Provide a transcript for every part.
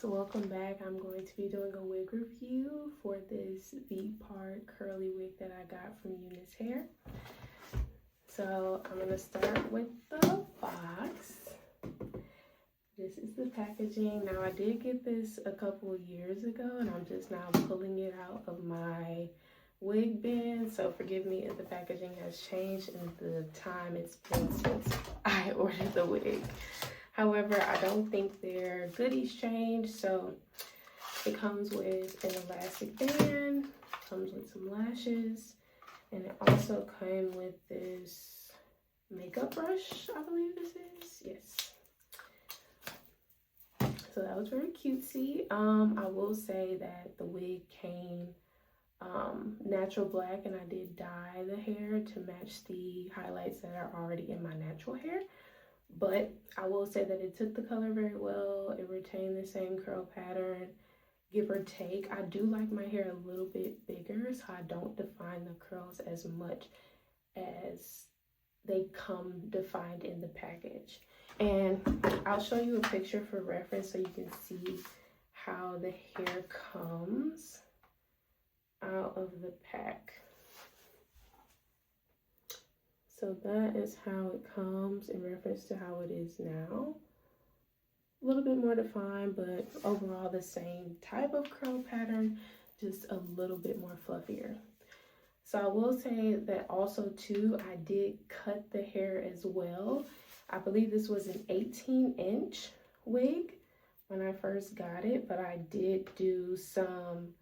So welcome back. I'm going to be doing a wig review for this V-part curly wig that I got from UNICE hair. So I'm going to start with the box. This is the packaging. Now I did get this a couple of years ago and I'm just now pulling it out of my wig bin. So forgive me if the packaging has changed in the time it's been since I ordered the wig. However, I don't think their goodies changed, so it comes with an elastic band, comes with some lashes, and it also came with this makeup brush, I believe this is, yes. So that was very cutesy. I will say that the wig came natural black, and I did dye the hair to match the highlights that are already in my natural hair. But I will say that it took the color very well. It retained the same curl pattern, give or take. I do like my hair a little bit bigger, so I don't define the curls as much as they come defined in the package. And I'll show you a picture for reference so you can see how the hair comes out of the pack. So that is how it comes in reference to how it is now. A little bit more defined, but overall the same type of curl pattern, just a little bit more fluffier. So I will say that also too, I did cut the hair as well. I believe this was an 18-inch wig when I first got it, but I did do some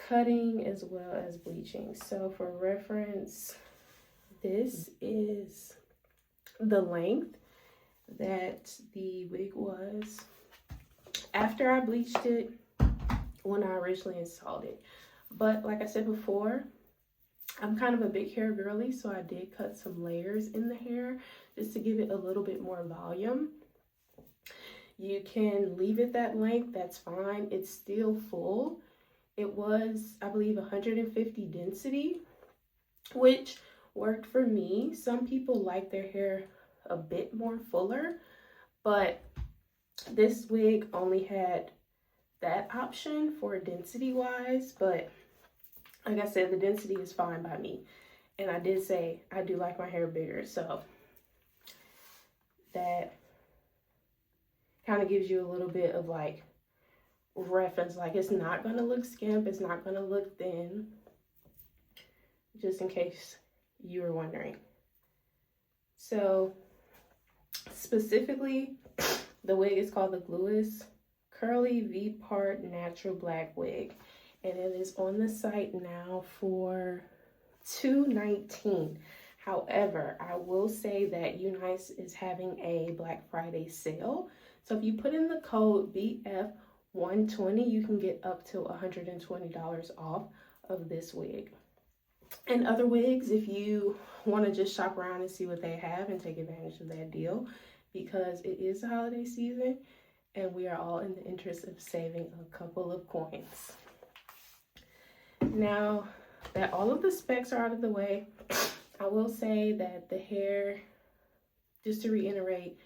cutting as well as bleaching. So for reference, this is the length that the wig was after I bleached it when I originally installed it. But like I said before, I'm kind of a big hair girly, so I did cut some layers in the hair just to give it a little bit more volume. You can leave it that length, that's fine. It's still full. It was, I believe, 150 density, which worked for me. Some people like their hair a bit more fuller, but this wig only had that option for density wise. But like I said, the density is fine by me, and I did say I do like my hair bigger, so that kind of gives you a little bit of like reference. Like, it's not gonna look skimp, it's not gonna look thin, just in case you were wondering. So specifically, the wig is called the Glueless Curly V-Part Natural Black Wig, and it is on the site now for $219. However, I will say that UNICE is having a Black Friday sale, so if you put in the code BF120, you can get up to $120 off of this wig. And other wigs, if you want to just shop around and see what they have and take advantage of that deal, because it is the holiday season and we are all in the interest of saving a couple of coins. Now that all of the specs are out of the way, I will say that the hair, just to reiterate,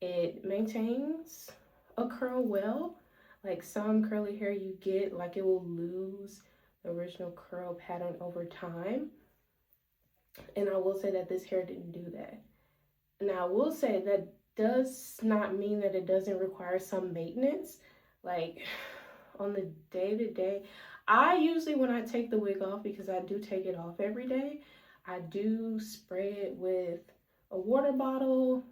it maintains a curl well. Like some curly hair you get, like it will lose the original curl pattern over time, and I will say that this hair didn't do that. Now I will say that does not mean that it doesn't require some maintenance. Like on the day-to-day, I usually, when I take the wig off, because I do take it off every day, I do spray it with a water bottle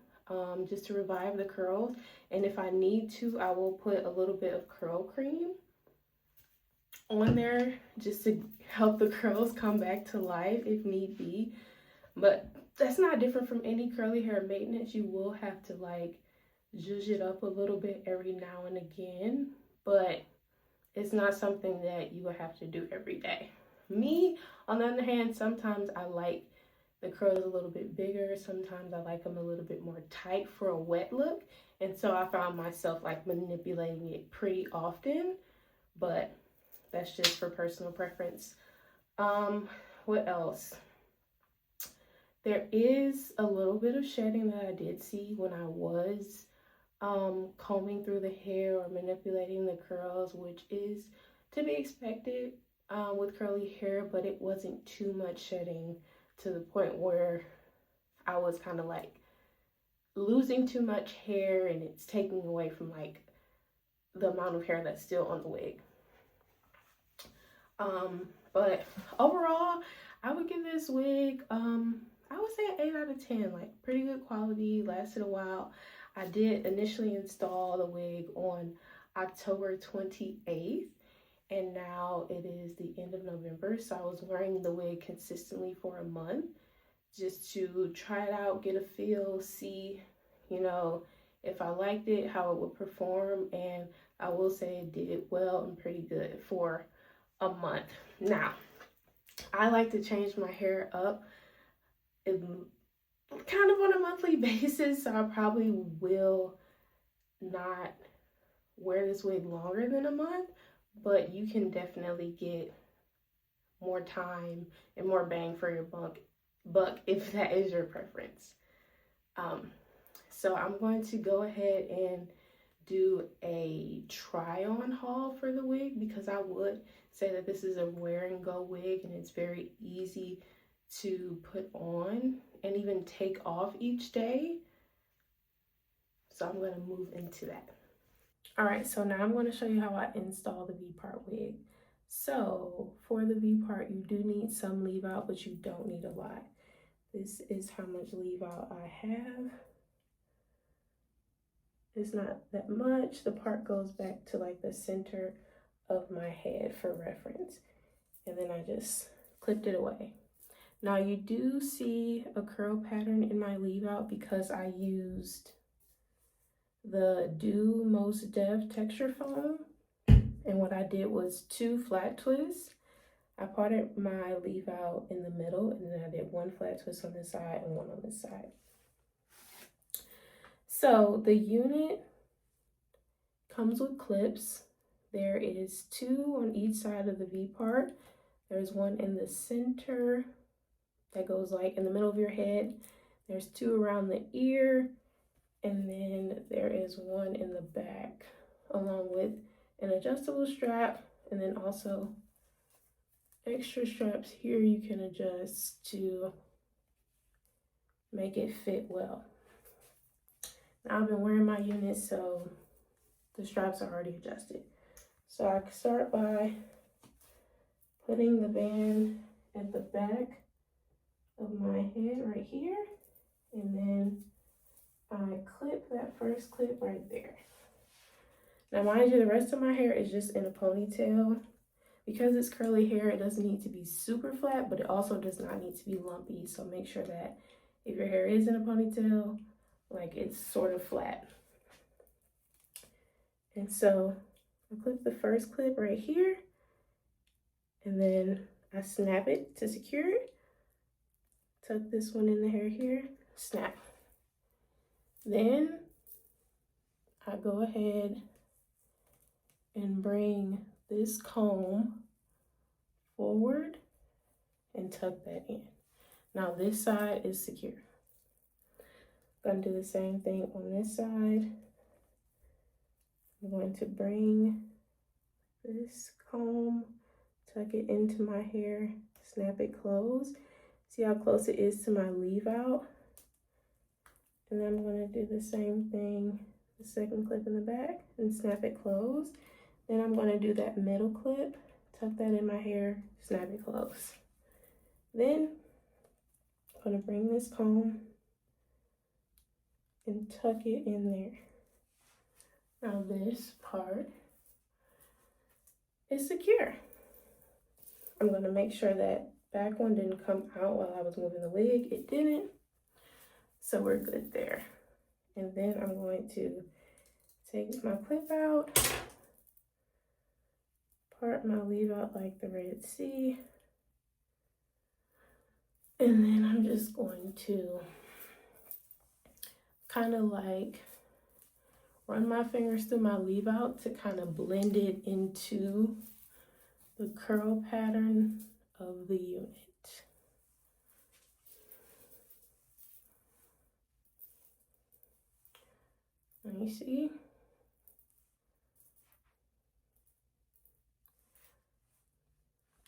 just to revive the curls, and if I need to, I will put a little bit of curl cream on there just to help the curls come back to life if need be. But that's not different from any curly hair maintenance. You will have to like zhuzh it up a little bit every now and again, but it's not something that you will have to do every day. Me, on the other hand, sometimes I like the curls a little bit bigger. Sometimes I like them a little bit more tight for a wet look, and so I found myself like manipulating it pretty often, but that's just for personal preference. What else? There is a little bit of shedding that I did see when I was combing through the hair or manipulating the curls, which is to be expected with curly hair, but it wasn't too much shedding to the point where I was kind of like losing too much hair and it's taking away from like the amount of hair that's still on the wig. But overall, I would give this wig, I would say 8 out of 10, like pretty good quality, lasted a while. I did initially install the wig on October 28th, and now it is the end of November, so I was wearing the wig consistently for a month just to try it out, get a feel, see, you know, if I liked it, how it would perform, and I will say it did well and pretty good for a month. Now, I like to change my hair up kind of on a monthly basis, so I probably will not wear this wig longer than a month, but you can definitely get more time and more bang for your buck if that is your preference. So I'm going to go ahead and do a try on haul for the wig, because I would say that this is a wear and go wig and it's very easy to put on and even take off each day. So I'm going to move into that. All right, so now I'm going to show you how I install the V-part wig. So for the V-part, you do need some leave out, but you don't need a lot. This is how much leave out I have. It's not that much. The part goes back to like the center of my head for reference. And then I just clipped it away. Now you do see a curl pattern in my leave out because I used the Do Most Def texture foam. And what I did was 2 flat twists. I parted my leave out in the middle, and then I did 1 flat twist on this side and 1 on this side. So the unit comes with clips. There is 2 on each side of the V part. There's 1 in the center that goes like in the middle of your head. There's 2 around the ear, and then there is 1 in the back, along with an adjustable strap, and then also extra straps here you can adjust to make it fit well. Now I've been wearing my unit, so the straps are already adjusted. So I start by putting the band at the back of my head right here, and then I clip that first clip right there. Now mind you, the rest of my hair is just in a ponytail. Because it's curly hair, it doesn't need to be super flat, but it also does not need to be lumpy. So make sure that if your hair is in a ponytail, like it's sort of flat. And so I clip the first clip right here, and then I snap it to secure it. Tuck this one in the hair here, snap. Then I go ahead and bring this comb forward and tuck that in. Now this side is secure. I'm going to do the same thing on this side. I'm going to bring this comb, tuck it into my hair, snap it closed. See how close it is to my leave out? And then I'm going to do the same thing, the second clip in the back, and snap it closed. Then I'm going to do that middle clip, tuck that in my hair, snap it close. Then I'm going to bring this comb and tuck it in there. Now this part is secure. I'm going to make sure that back one didn't come out while I was moving the wig. It didn't. So we're good there. And then I'm going to take my clip out, part my leave out like the Red Sea, and then I'm just going to kind of like run my fingers through my leave out to kind of blend it into the curl pattern of the unit. Let me see.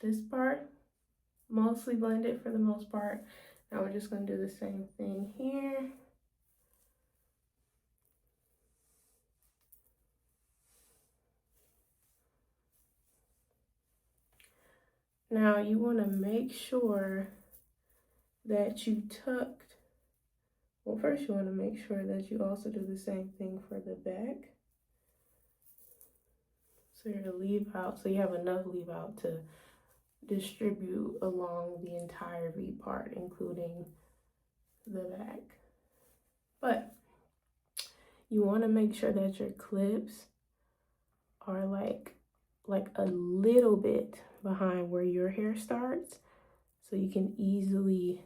This part, mostly blended for the most part. Now we're just gonna do the same thing here. Now you wanna make sure that you tucked, well, first you wanna make sure that you also do the same thing for the back. So you're gonna leave out, so you have enough leave out to distribute along the entire V part, including the back. But you want to make sure that your clips are like a little bit behind where your hair starts, so you can easily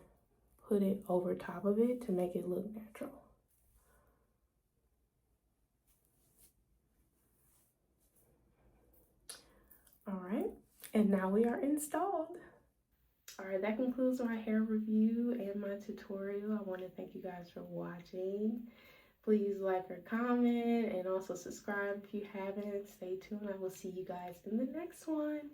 put it over top of it to make it look natural. All right, and now we are installed. All right, that concludes my hair review and my tutorial. I want to thank you guys for watching. Please like or comment and also subscribe if you haven't. Stay tuned. I will see you guys in the next one.